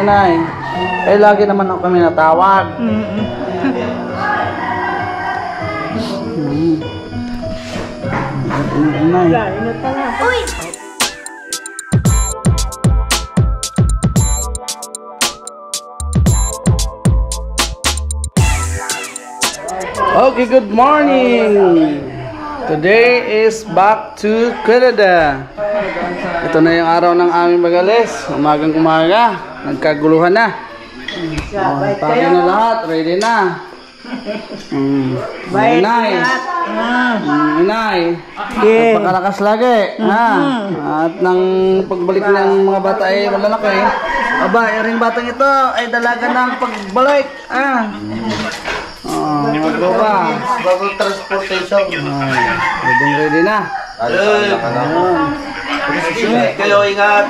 inay. Eh, lagi naman ako kami natawag. Inay. Uy! Okay, good morning. Today is back to Canada. Ito na yung araw ng aming magalis. Umagang umaga. Nagkaguluhan na. Pake na lahat. Ready na. Inay. Inay. Napakalakas lagi. At nang pagbalik ng mga bata ay malalaki. Aba, yung batang ito ay dalaga ng pagbalik. Bago transportation. Ready na. Ingat kayo, ingat.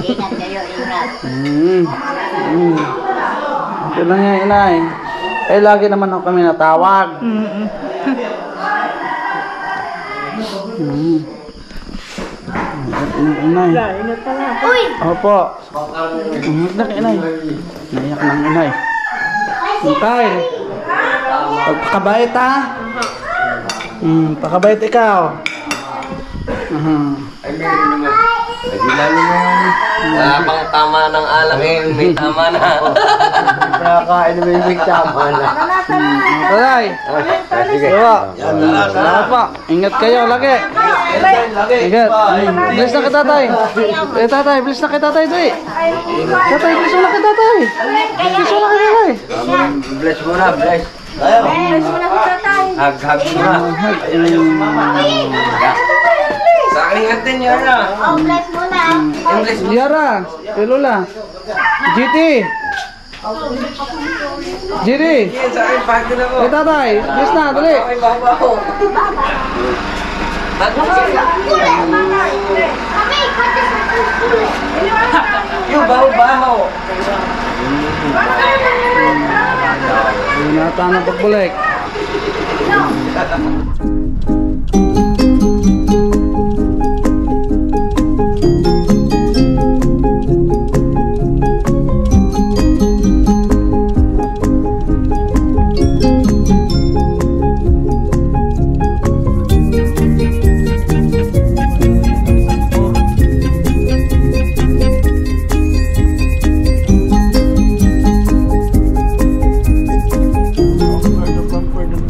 Ingat kayo, ingat. Ito lang yan, inay. Eh, lagi naman ako kami natawag. Inay. Uy! Opo. Ingat na, inay. Naiyak ng inay. Intay. Pagpakabait ha? Pakabait ikaw. Ay, lalo na yan. Wala pang tama ng alak eh. May tama na. Nakakain na may tama na. Talay. Sige. Salamat pa. Ingat kayo lagi. Ingat. Bilis na kita, tay. Eh, tatay. Bilis na kita, tay. Tatay, bilis mo na kita, tay. Bilis mo na kita, tay. Bless mo na, bless. Hag-hag mo na. Sa akin natin, Yara. Oh, bless mo na. Bless mo. Yara. Lola. GT. GT. Sa akin, pagod ako. Eh, tatay. Bilis na, dali. Ay, babaho. Yung baho-baho. Inata ng pagbalik.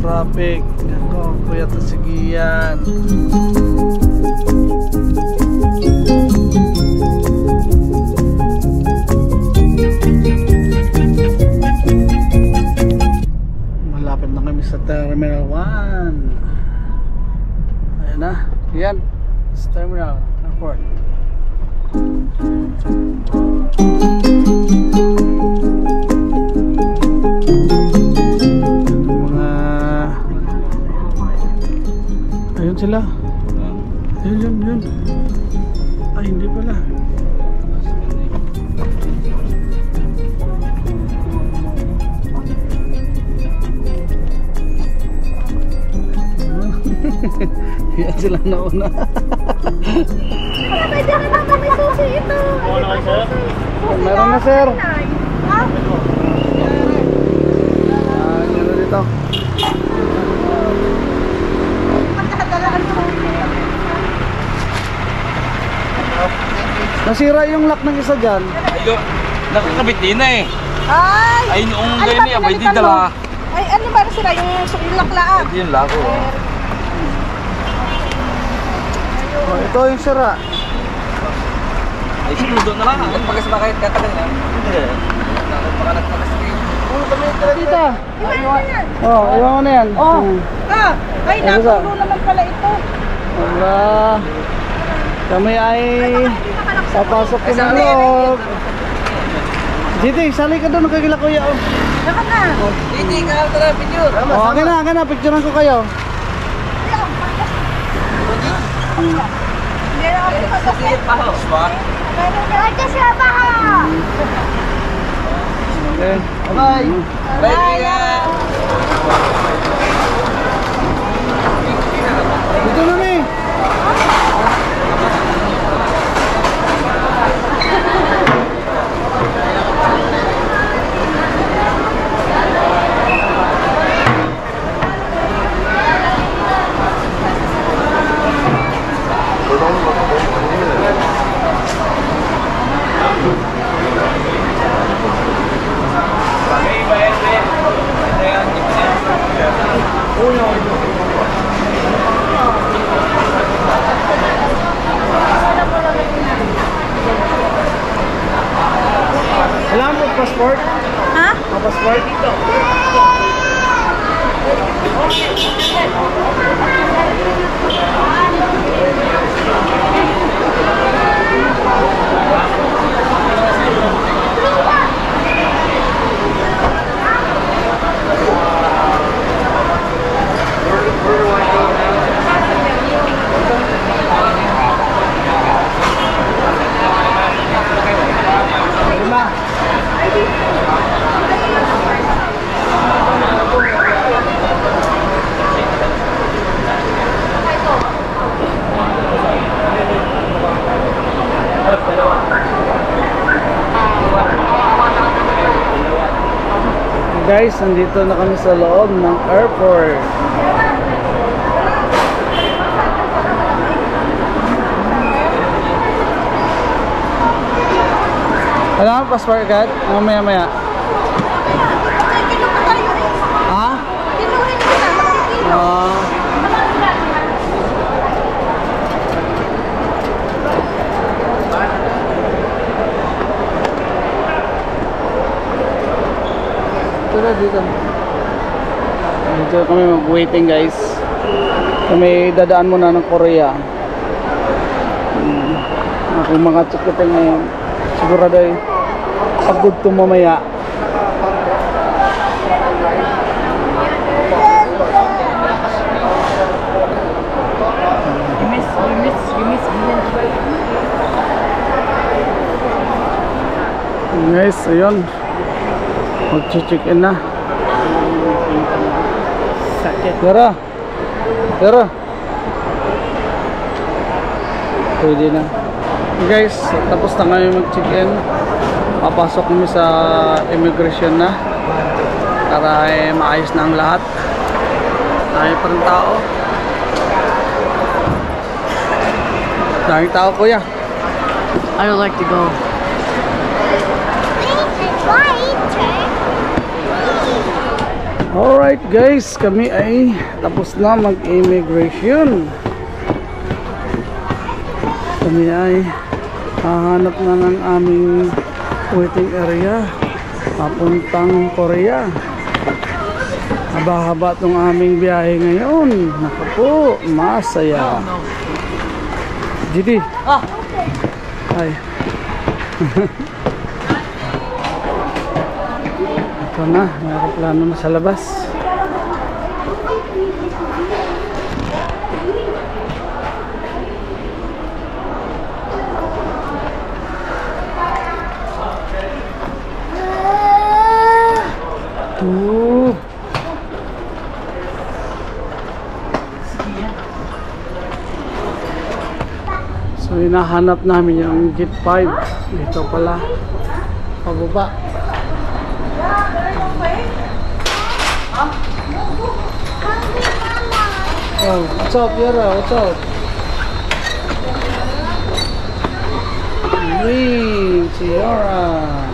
Traffic. Ako, kuya tasigiyan. Malapit na kami sa Terminal 1. Ayan na. Yan. Sa Terminal Airport. Ayun sila. Yun. Ay, hindi pala. Yan sila nauna. Pwede ka na kami susi ito. Meron na, sir. Ha? Yan na dito. Nasira yung lock ng isa dyan. Ayun, nakakabit din na eh. Ay! Ay, noong ganyan niya, may di dala. Ay, ano ba sila? Yung laklaan? Hindi yung lako. Ito yung sira. Ay, sinudo na lang. Ang pagkasabakay at katagal na. Hindi. Nakapakalat-pakas kayo. Dito. Iwan mo na yan. Ay, nakulo naman pala ito. Wala. Kami ay papasok ko ng loob. GT, sali ka doon. Nagkagila kuya. Saka na. Hindi ka ako na picture. Akin na. Picturean ko kayo. Hindi na ako Sakit pa ho. Ay, kasi baha. Okay. Bye. Bye. Dito na ni. passport? Ha? Ang passport? Guys, nandito na kami sa loob ng airport. Alam mo, passport agad? Maya-maya. Kinuha tayo eh. Ha? Kinuhin kita, magkikilo. Dito, dito. Dito kami mag-waiting, guys. Kami dadaan muna ng Korea. Ako mga tsukote ngayon. Sigurado ay pagod to mamaya. Guys, ayun. Mag-check-in na. Tara. Tara. Pwede na. Guys, tapos na kami mag-check-in. Papasok kami sa immigration na. Para maayos na ang lahat. Dami pa rin tao. Daming tao, kuya. I would like to go. Alright guys, kami ay tapos na mag-immigration. Kami ay hahanap na ng aming waiting area papuntang Korea. Haba-haba itong aming biyahe ngayon. Naku po, masaya. Gidi. Ah. Ay. Ito na, may aeroplano na sa labas. Ito. So hinahanap namin yung Gate 5. Ito pala. Pababa. Oh, what's up, Yara? What's up? Hey, si Yara.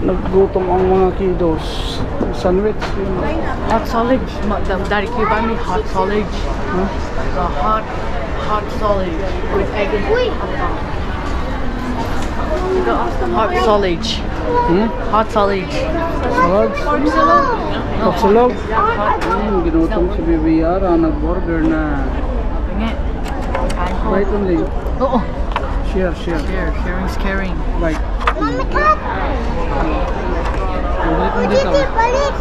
Naggutom ang mga kiddos. Sandwich. Yun. Hot sausage. Daddy, can you buy me hot sausage? Huh? The hot sausage with egg and hot sausage. Hmm? Hot sausage. Salad? Kapsulog? Ginutom si Bibi Yara. Nag-burger na. Bring it. Bite only. Oh, Share. sharing's caring. Bite. Mami, cut! Balik mo dito. Balik!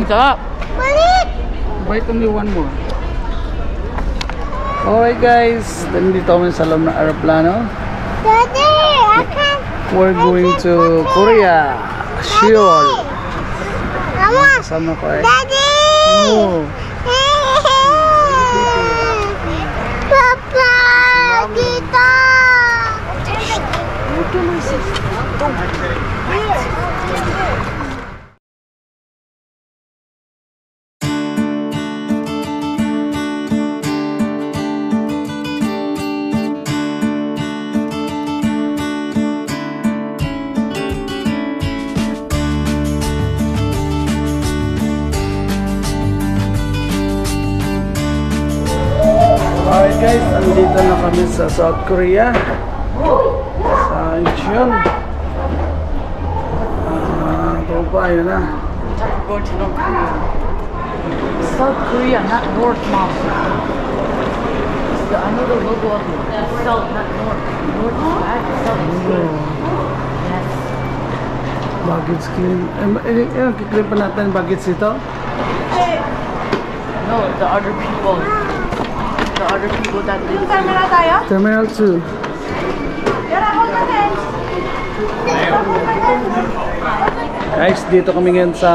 Sarap. Balik! Bite only one more. Alright guys, nandito kami sa loob ng aeroplano. Daddy, I can't. We're going to Korea, Seoul. Mama! Kasama ko eh. Daddy! Oh, Papa! Dito! alright guys, andito na kami sa South Korea. Incheon. Ito pa, ayun na. We're going to North Korea. South Korea, not North, Mom. I know the logo of it. South, not North. North is back, South is here. Yes. Baggage claim. Kiklip pa natin baggage ito. No, the other people. The other people that live here. Terminal 2. Guys, dito kami ngayon sa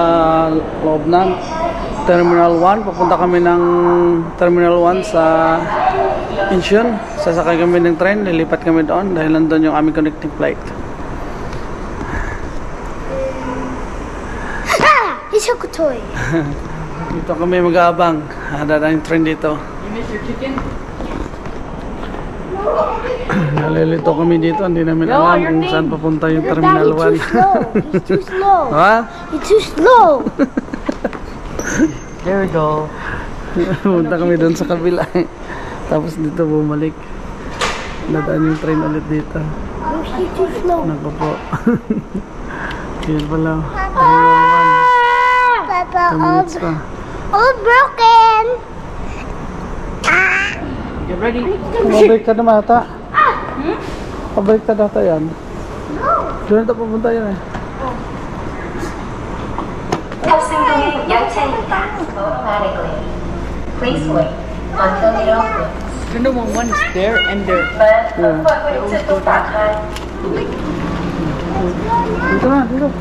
loob ng Terminal 1. Papunta kami ng Terminal 1 sa Incheon. Sasakay kami ng train, lilipat kami doon dahil nandun yung aming connecting flight. Isok toy. Dito kami mag-aabang. Dadaan yung train dito. You miss your chicken? Nalilito kami dito. Hindi namin No, alam your kung thing. saan papunta yung Daddy, Terminal too 1. slow. He's too slow. Ha? He's too slow. There we go. Punta kami doon sa kabila. Tapos dito bumalik. Dadaan yung train ulit dito. He's too slow. Naku po. Yan pala. Papa, 2 minutes pa. all broken. You ready? Pabalik ka na mata. Pabalik ka data yan. Doon na pupunta yan eh. 탑승동의 열차입니다. Automatically. Please wait until it opens. You know when one is there and there. But pagkulit ito takhan. Dito na, dito.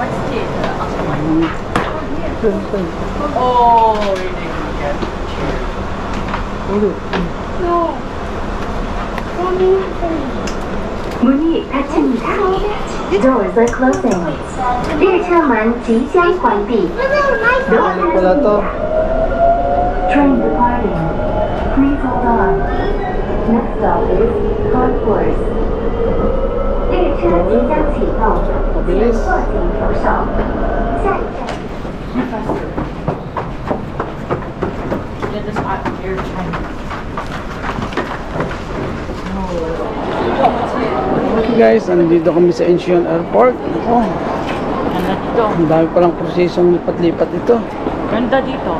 What's this? Dito. Oh, you didn't get Ulit. 문이 닫힙니다. Doors are closing. 列车门即将关闭。 Balik pala to. Train departing. Please hold on. Next stop is Concourse. 列车即将启动，请Mabilis. 握紧扶手。下一站。 Get this out of here, China. Okay guys, nandito kami sa Incheon Airport. Oh, Ganda dito. ang dami palang prosesong lipat-lipat ito. Ganda dito.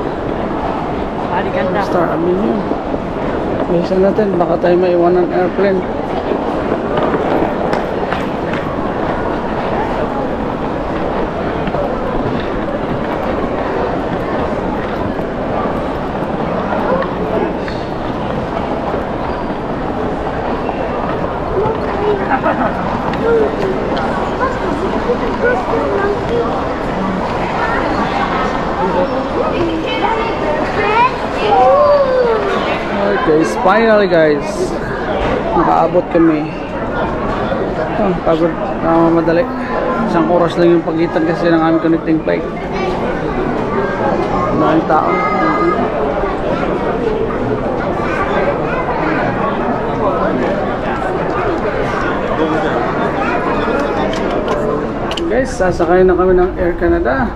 Pari ganda. Star Avenue. Bilisan natin, baka tayo maiwan ng airplane. Okay, finally guys, nakaabot kami. Pagod, madali. Isang oras lang yung pagitan kasi ng aming connecting flight. Maraming tao. Guys, sasakay na kami ng Air Canada.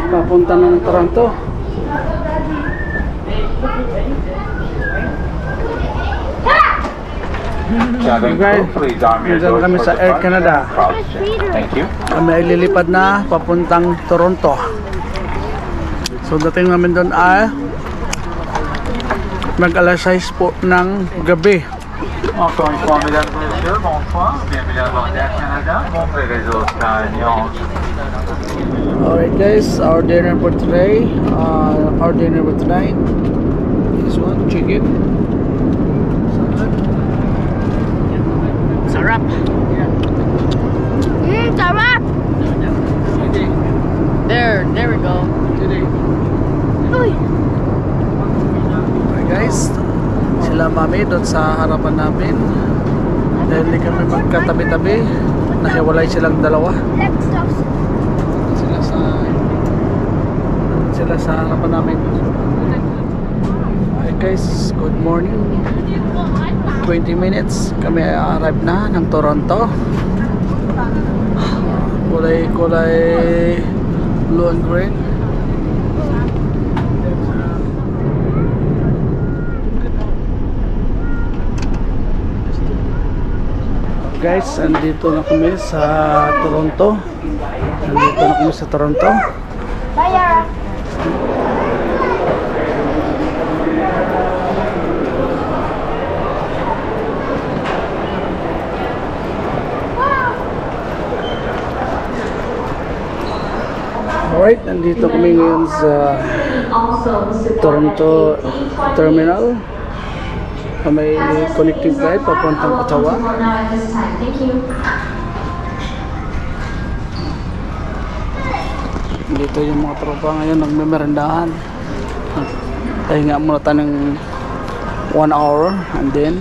Papunta na ng Toronto. Guys, nandyan kami sa Air Canada. Thank you. Kami ay lilipad na papuntang Toronto. So dating namin doon ay mag-alas 6 po ng gabi. Encore une fois, mesdames et messieurs, bonsoir. Bienvenue à bord d'Air Canada. Mon réseau Scagnon. Alright guys, our dinner for today, our dinner for tonight is one chicken. Sarap. Sarap. There we go. Uy. Alright guys, sila mami doon sa harapan namin. Dahil hindi kami magkatabi-tabi, nahiwalay silang dalawa. Sila sa harapan namin. Alright guys, good morning. 20 minutes kami arrive na ng Toronto. Kulay blue and green. Guys, andito na kami sa Toronto. Andito na kami sa Toronto. Bye, Yara. Alright, nandito kami ngayon sa Toronto Terminal. May connecting flight papuntang Ottawa. Dito yung mga tropa ngayon nagmemerendahan. Pahinga muna tayo ng 1 hour and then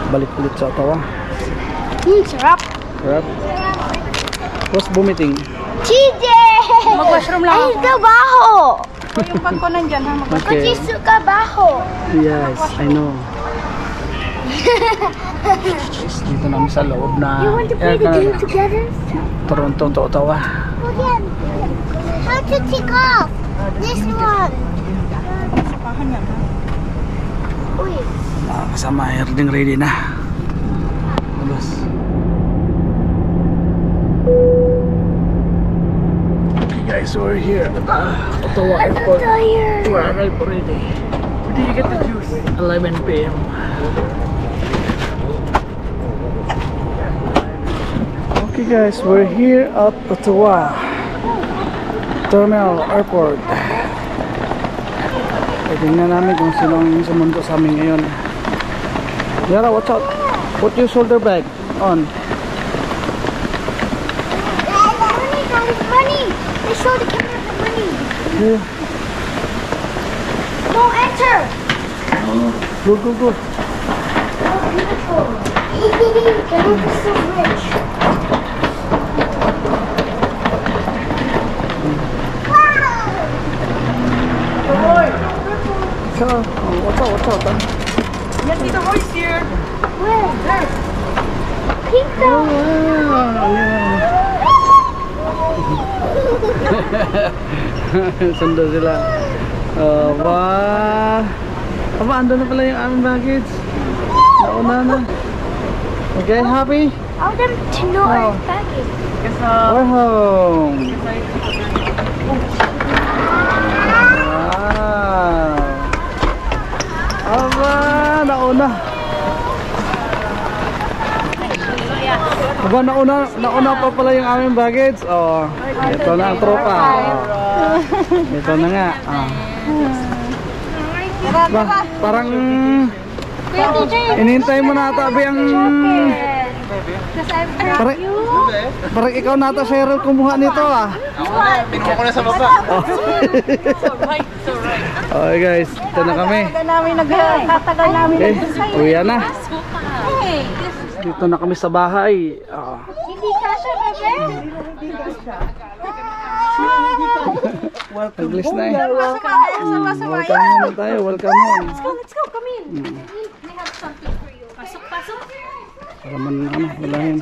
balik ulit sa Ottawa. Sarap. Sarap. What's vomiting? TJ! Mag-washroom lang Ay, ako. kabaho! Yung bag ko nandyan ha. Okay. Kasi kabaho. Yes, I know. Guys, dito namin sa loob na You want to play the game together? Toronto to Ottawa. Again. How to take off? This one. Uy. Mga kasama, herding ready na. Labas. Okay guys, we're here at Ottawa Airport. Tired. We're arrived already. Where did you get the juice? 11 p.m. Okay guys, we're here at Ottawa Terminal Airport. Tingnan namin kung sino ang sumundo sa amin ngayon. Yara, watch out. Put your shoulder bag on. Money, guys, money. They show the camera the money. Yeah. Don't enter. Go, go, go. Oh, beautiful. They look so rich. So, watch out, watch out. Yan, Tito Roy is here. Where? There. Pink though. Sundo sila. Wah. Aba, ando na pala yung aming baggage. Nauna na. Okay, happy? I want them to know our baggage. We're home. Wow. Aba, nauna. Aba, nauna pa pala yung aming baggage. Oh, ito na ang tropa. Oh. Ito na nga. Oh. Ba, parang inintay mo na ata ang parang ikaw na ata Cheryl kumuha nito ah. Pinuha ko na sa baba. Okay guys, ito na kami. Nagtatagal namin. Okay, uwi na. Dito na kami sa bahay. Hindi kasha, bebe. Naglis na eh. Welcome naman tayo, welcome home. Let's go, come in. We have something for you. Pasok, pasok. Para man, wala yun.